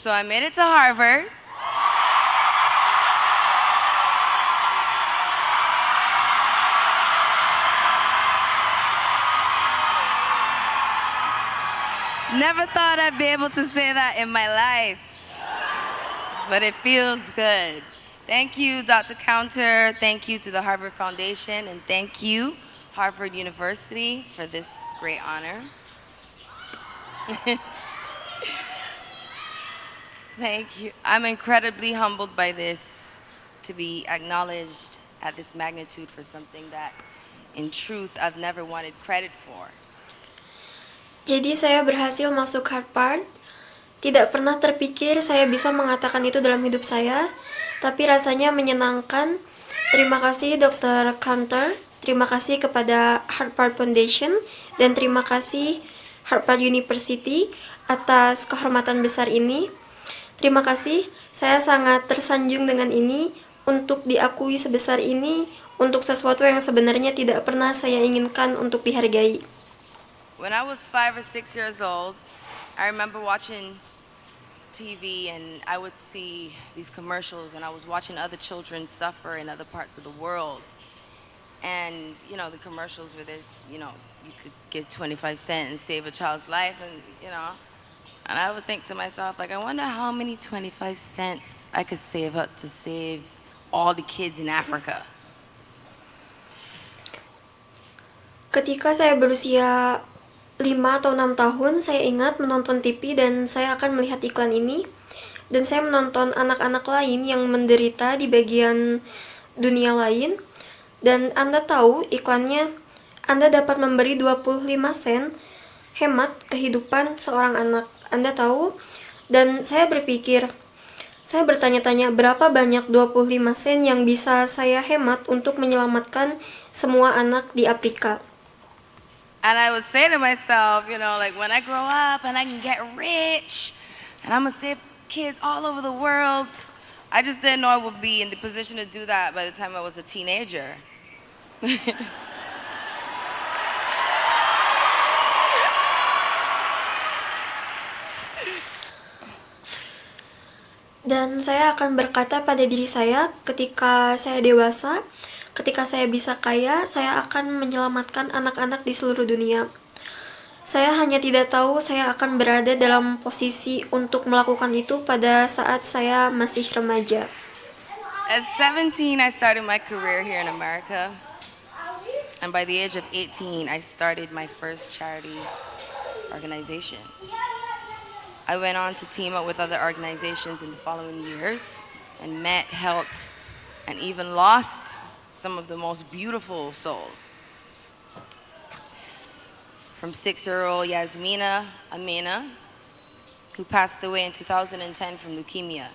So I made it to Harvard. Never thought I'd be able to say that in my life, but it feels good. Thank you, Dr. Counter. Thank you to the Harvard Foundation, and thank you, Harvard University, for this great honor. Thank you. I'm incredibly humbled by this, to be acknowledged at this magnitude for something that, in truth, I've never wanted credit for. Jadi saya berhasil masuk Harvard. Tidak pernah terpikir saya bisa mengatakan itu dalam hidup saya, tapi rasanya menyenangkan. Terima kasih Dr. Counter, terima kasih kepada Harvard Foundation, dan terima kasih Harvard University atas kehormatan besar ini. Terima kasih, saya sangat tersanjung dengan ini, untuk diakui sebesar ini, untuk sesuatu yang sebenarnya tidak pernah saya inginkan untuk dihargai. When I was 5 or 6 years old, I remember watching TV and I would see these commercials and I was watching other children suffer in other parts of the world. And, you know, the commercials where they, you could give 25 cents and save a child's life and I would think to myself, like, I wonder how many 25 cents I could save up to save all the kids in Africa. Ketika saya berusia 5 atau 6 tahun, saya ingat menonton TV dan saya akan melihat iklan ini. Dan saya menonton anak-anak lain yang menderita di bagian dunia lain. Dan Anda tahu iklannya, Anda dapat memberi 25 sen, hemat kehidupan seorang anak. Anda tahu? Dan saya berpikir, saya bertanya-tanya berapa banyak 25 sen yang bisa saya hemat untuk menyelamatkan semua anak di Afrika. And I would say to myself, like, when I grow up and I can get rich and I'm gonna save kids all over the world. I just didn't know I would be in the position to do that by the time I was a teenager. Dan saya akan berkata pada diri saya, ketika saya dewasa, ketika saya bisa kaya, saya akan menyelamatkan anak-anak di seluruh dunia. Saya hanya tidak tahu saya akan berada dalam posisi untuk melakukan itu pada saat saya masih remaja. At 17, I started my career here in America. And by the age of 18, I started my first charity organization. I went on to team up with other organizations in the following years and met, helped, and even lost some of the most beautiful souls. From 6-year-old Yasmina Amina, who passed away in 2010 from leukemia.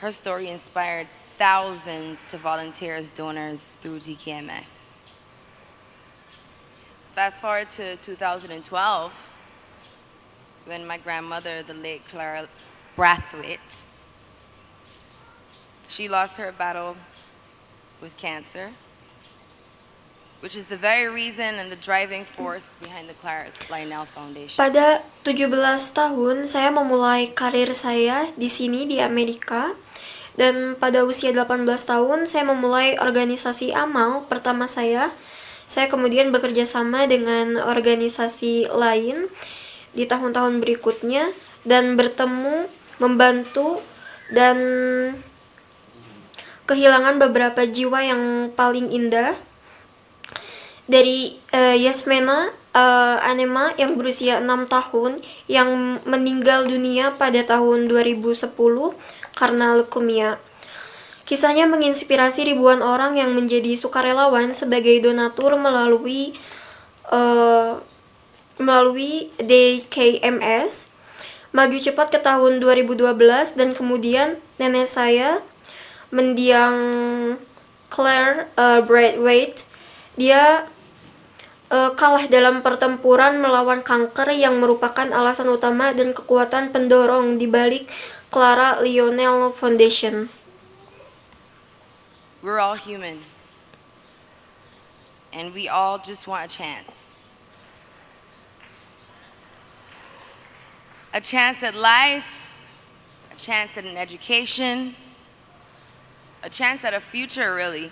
Her story inspired thousands to volunteer as donors through GKMS. Fast forward to 2012, when my grandmother, the late Clara Brathwaite, she lost her battle with cancer, which is the very reason and the driving force behind the Clara Lionel Foundation. Pada 17 tahun, saya memulai karir saya di sini di Amerika. Dan pada usia 18 tahun, saya memulai organisasi amal pertama saya. Saya kemudian bekerja sama dengan organisasi lain di tahun-tahun berikutnya dan bertemu, membantu, dan kehilangan beberapa jiwa yang paling indah. Dari Yasmina Anema yang berusia 6 tahun yang meninggal dunia pada tahun 2010 karena leukemia. Kisahnya menginspirasi ribuan orang yang menjadi sukarelawan sebagai donatur melalui DKMS. Maju cepat ke tahun 2012 dan kemudian nenek saya, mendiang Claire Brathwaite, dia kalah dalam pertempuran melawan kanker yang merupakan alasan utama dan kekuatan pendorong di balik Clara Lionel Foundation. We're all human, and we all just want a chance. A chance at life, a chance at an education, a chance at a future, really.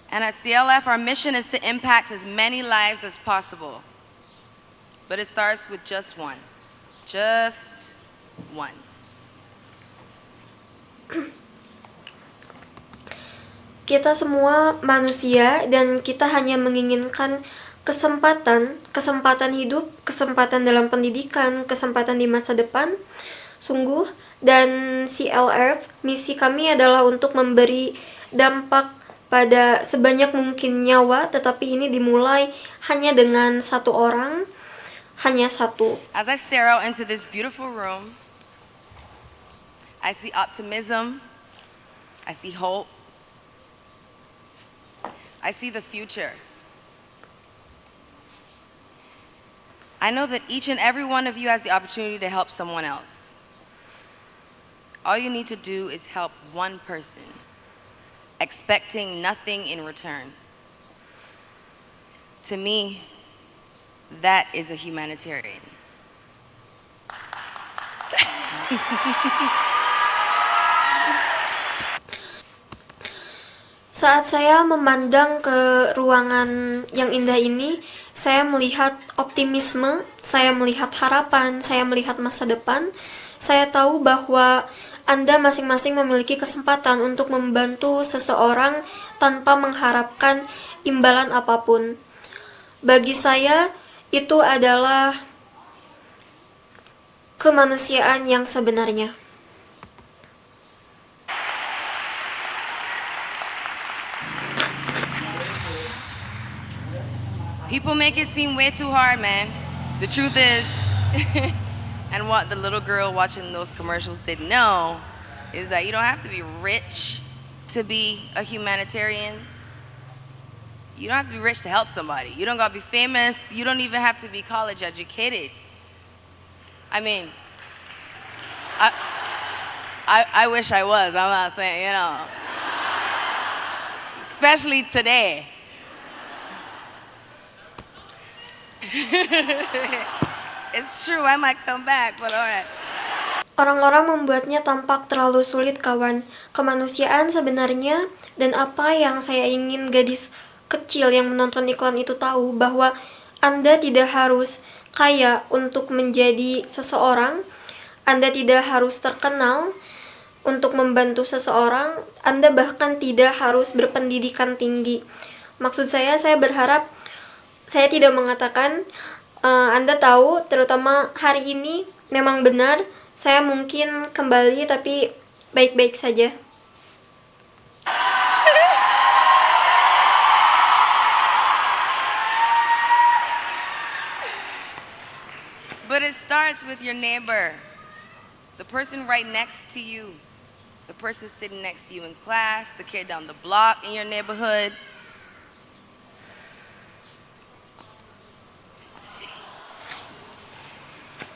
And at CLF, our mission is to impact as many lives as possible. But it starts with just one. Just one. Kita semua manusia dan kita hanya menginginkan kesempatan hidup, kesempatan dalam pendidikan, kesempatan di masa depan. Sungguh, dan CLF, misi kami adalah untuk memberi dampak pada sebanyak mungkin nyawa, tetapi ini dimulai hanya dengan satu orang, hanya satu. As I stare out into this beautiful room, I see optimism, I see hope, I see the future. I know that each and every one of you has the opportunity to help someone else. All you need to do is help one person, expecting nothing in return. To me, that is a humanitarian. Saat saya memandang ke ruangan yang indah ini, saya melihat optimisme, saya melihat harapan, saya melihat masa depan. Saya tahu bahwa Anda masing-masing memiliki kesempatan untuk membantu seseorang tanpa mengharapkan imbalan apapun. Bagi saya, itu adalah kemanusiaan yang sebenarnya. People make it seem way too hard, man. The truth is, and what the little girl watching those commercials didn't know, is that you don't have to be rich to be a humanitarian. You don't have to be rich to help somebody. You don't gotta be famous. You don't even have to be college educated. I mean, I wish I was. I'm not saying, you know. Especially today. It's true, I might come back, but alright. Orang-orang membuatnya tampak terlalu sulit, kawan. Kemanusiaan sebenarnya, dan apa yang saya ingin gadis kecil yang menonton iklan itu tahu, bahwa Anda tidak harus kaya untuk menjadi seseorang, Anda tidak harus terkenal untuk membantu seseorang, Anda bahkan tidak harus berpendidikan tinggi. Maksud saya berharap, saya tidak mengatakan Anda tahu, terutama hari ini memang benar, saya mungkin kembali tapi baik-baik saja. But it starts with your neighbor, the person right next to you, the person sitting next to you in class, the kid down the block in your neighborhood.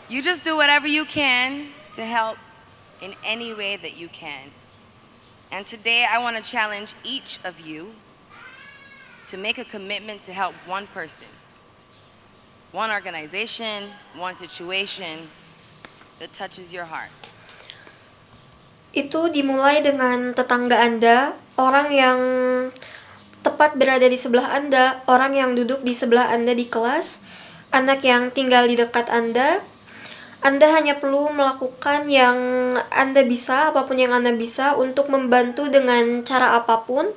You just do whatever you can to help in any way that you can. And today I want to challenge each of you to make a commitment to help one person, one organization, one situation that touches your heart. Itu dimulai dengan tetangga Anda, orang yang tepat berada di sebelah Anda, orang yang duduk di sebelah Anda di kelas, anak yang tinggal di dekat Anda. Anda hanya perlu melakukan yang Anda bisa, apapun yang Anda bisa, untuk membantu dengan cara apapun.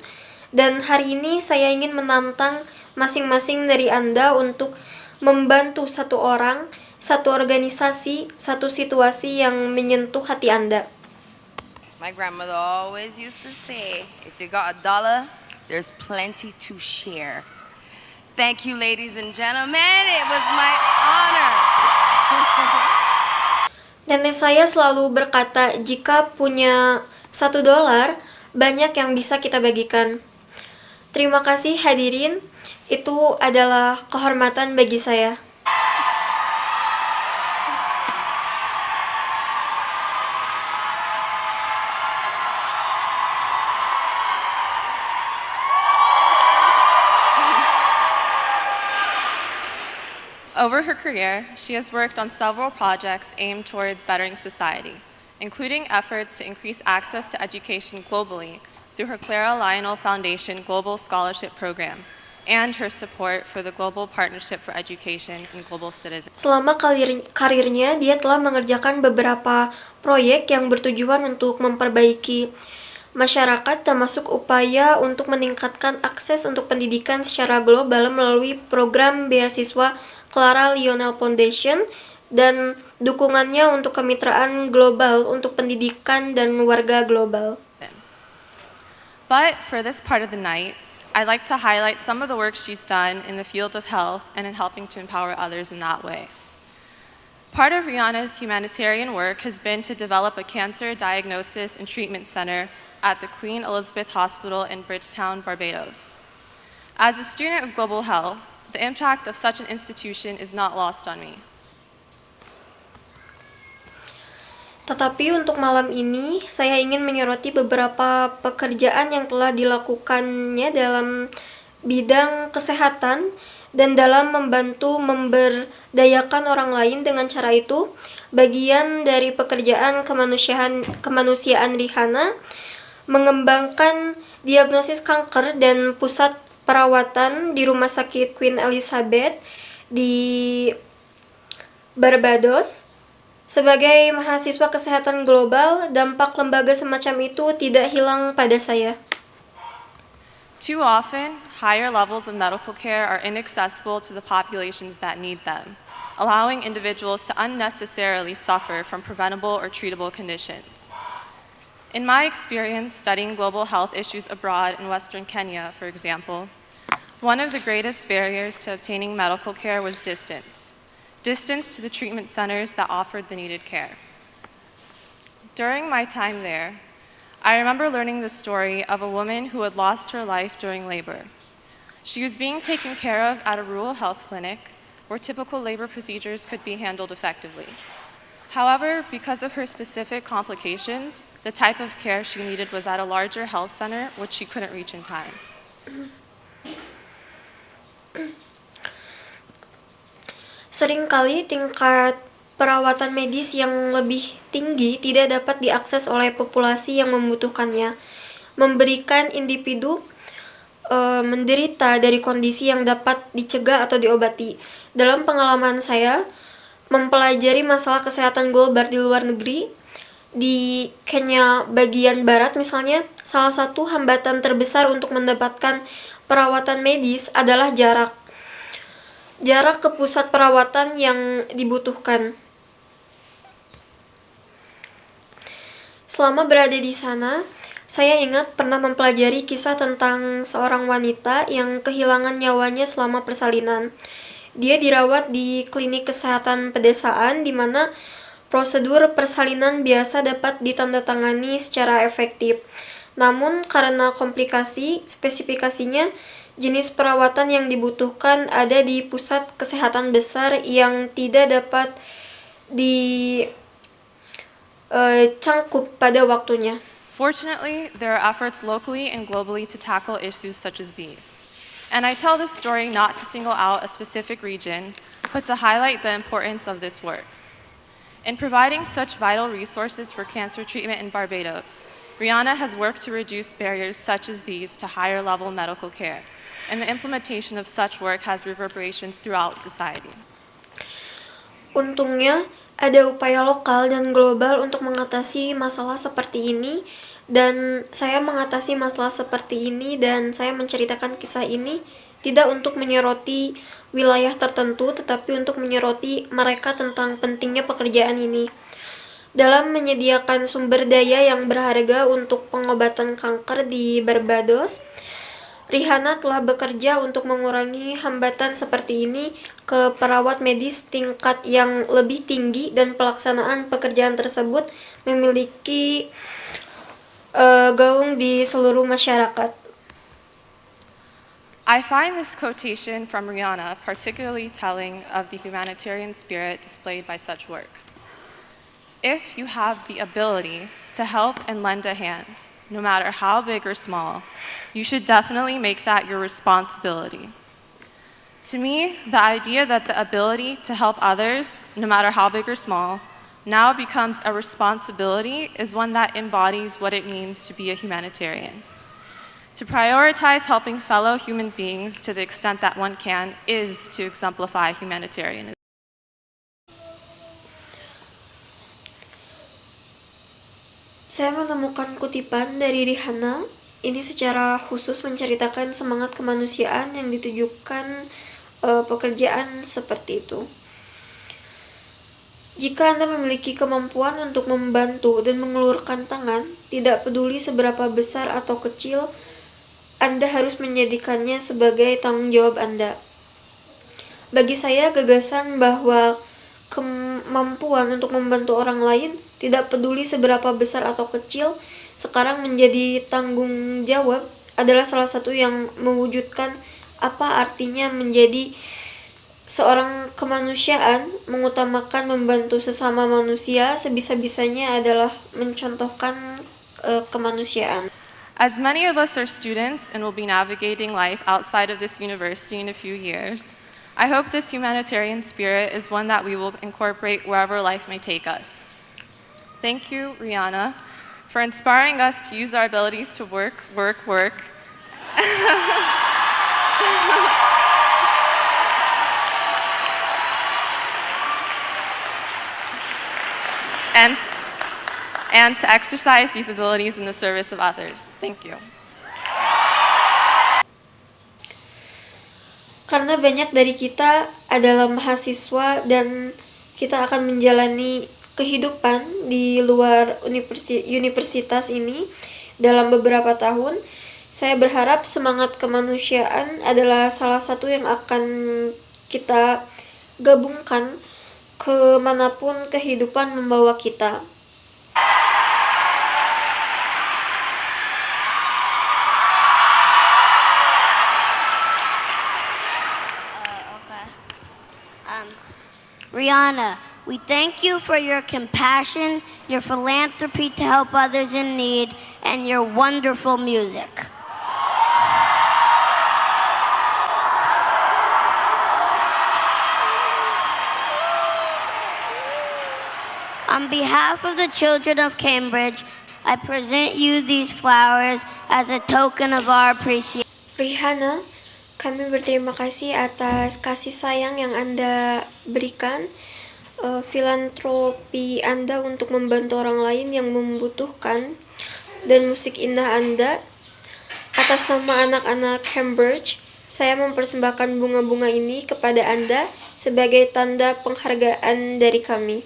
Dan hari ini saya ingin menantang masing-masing dari Anda untuk membantu satu orang, satu organisasi, satu situasi yang menyentuh hati Anda. My grandmother always used to say, if you got $1, there's plenty to share. Thank you, ladies and gentlemen. It was my honor. Nenek saya selalu berkata, jika punya $1, banyak yang bisa kita bagikan. Terima kasih hadirin, itu adalah kehormatan bagi saya. Over her career, she has worked on several projects aimed towards bettering society, including efforts to increase access to education globally through her Clara Lionel Foundation Global Scholarship Program and her support for the Global Partnership for Education and Global Citizens. Selama karirnya, dia telah mengerjakan beberapa proyek yang bertujuan untuk memperbaiki masyarakat, termasuk upaya untuk meningkatkan akses untuk pendidikan secara global melalui program beasiswa Clara Lionel Foundation dan dukungannya untuk kemitraan global untuk pendidikan dan warga global. But for this part of the night, I'd like to highlight some of the work she's done in the field of health and in helping to empower others in that way. Part of Rihanna's humanitarian work has been to develop a cancer diagnosis and treatment center at the Queen Elizabeth Hospital in Bridgetown, Barbados. As a student of global health, the impact of such an institution is not lost on me. Tetapi untuk malam ini, saya ingin menyoroti beberapa pekerjaan yang telah dilakukannya dalam bidang kesehatan dan dalam membantu memberdayakan orang lain. Dengan cara itu, bagian dari pekerjaan kemanusiaan Rihanna mengembangkan diagnosis kanker dan pusat perawatan di Rumah Sakit Queen Elizabeth di Barbados. Sebagai mahasiswa kesehatan global, dampak lembaga semacam itu tidak hilang pada saya. Too often, higher levels of medical care are inaccessible to the populations that need them, allowing individuals to unnecessarily suffer from preventable or treatable conditions. In my experience studying global health issues abroad in Western Kenya, for example, one of the greatest barriers to obtaining medical care was distance to the treatment centers that offered the needed care. During my time there, I remember learning the story of a woman who had lost her life during labor. She was being taken care of at a rural health clinic where typical labor procedures could be handled effectively. However, because of her specific complications, the type of care she needed was at a larger health center which she couldn't reach in time. Seringkali tingkat perawatan medis yang lebih tinggi tidak dapat diakses oleh populasi yang membutuhkannya, memberikan individu menderita dari kondisi yang dapat dicegah atau diobati. Dalam pengalaman saya, mempelajari masalah kesehatan global di luar negeri, di Kenya bagian barat misalnya, salah satu hambatan terbesar untuk mendapatkan perawatan medis adalah jarak ke pusat perawatan yang dibutuhkan. Selama berada di sana, saya ingat pernah mempelajari kisah tentang seorang wanita yang kehilangan nyawanya selama persalinan. Dia dirawat di klinik kesehatan pedesaan di mana prosedur persalinan biasa dapat ditandatangani secara efektif. Namun karena komplikasi spesifikasinya, jenis perawatan yang dibutuhkan ada di pusat kesehatan besar yang tidak dapat dicangkup pada waktunya. Fortunately, there are efforts locally and globally to tackle issues such as these. And I tell this story not to single out a specific region, but to highlight the importance of this work. In providing such vital resources for cancer treatment in Barbados, Rihanna has worked to reduce barriers such as these to higher level medical care, and the implementation of such work has reverberations throughout society. Untungnya, ada upaya lokal dan global untuk mengatasi masalah seperti ini, dan saya mengatasi masalah seperti ini dan saya menceritakan kisah ini tidak untuk menyoroti wilayah tertentu, tetapi untuk menyoroti mereka tentang pentingnya pekerjaan ini. Dalam menyediakan sumber daya yang berharga untuk pengobatan kanker di Barbados, Rihanna telah bekerja untuk mengurangi hambatan seperti ini ke perawat medis tingkat yang lebih tinggi, dan pelaksanaan pekerjaan tersebut memiliki gaung di seluruh masyarakat. I find this quotation from Rihanna particularly telling of the humanitarian spirit displayed by such work. If you have the ability to help and lend a hand, no matter how big or small, you should definitely make that your responsibility. To me, the idea that the ability to help others, no matter how big or small, now becomes a responsibility is one that embodies what it means to be a humanitarian. To prioritize helping fellow human beings to the extent that one can is to exemplify humanitarianism. Saya menemukan kutipan dari Rihanna. Ini secara khusus menceritakan semangat kemanusiaan yang ditujukan pekerjaan seperti itu. Jika Anda memiliki kemampuan untuk membantu dan mengulurkan tangan, tidak peduli seberapa besar atau kecil, Anda harus menjadikannya sebagai tanggung jawab Anda. Bagi saya, gagasan bahwa kemampuan untuk membantu orang lain, tidak peduli seberapa besar atau kecil, sekarang menjadi tanggung jawab adalah salah satu yang mewujudkan apa artinya menjadi seorang kemanusiaan. Mengutamakan membantu sesama manusia sebisa-bisanya adalah mencontohkan kemanusiaan. As many of us are students and will be navigating life outside of this university in a few years, I hope this humanitarian spirit is one that we will incorporate wherever life may take us. Thank you, Rihanna, for inspiring us to use our abilities to work, and to exercise these abilities in the service of others. Thank you. Karena banyak dari kita adalah mahasiswa dan kita akan menjalani kehidupan di luar universitas ini dalam beberapa tahun, saya berharap semangat kemanusiaan adalah salah satu yang akan kita gabungkan kemanapun kehidupan membawa kita. Rihanna, we thank you for your compassion, your philanthropy to help others in need, and your wonderful music. On behalf of the children of Cambridge, I present you these flowers as a token of our appreciation. Rihanna, kami berterima kasih atas kasih sayang yang Anda berikan, filantropi Anda untuk membantu orang lain yang membutuhkan, dan musik indah Anda. Atas nama anak-anak Cambridge, saya mempersembahkan bunga-bunga ini kepada Anda sebagai tanda penghargaan dari kami.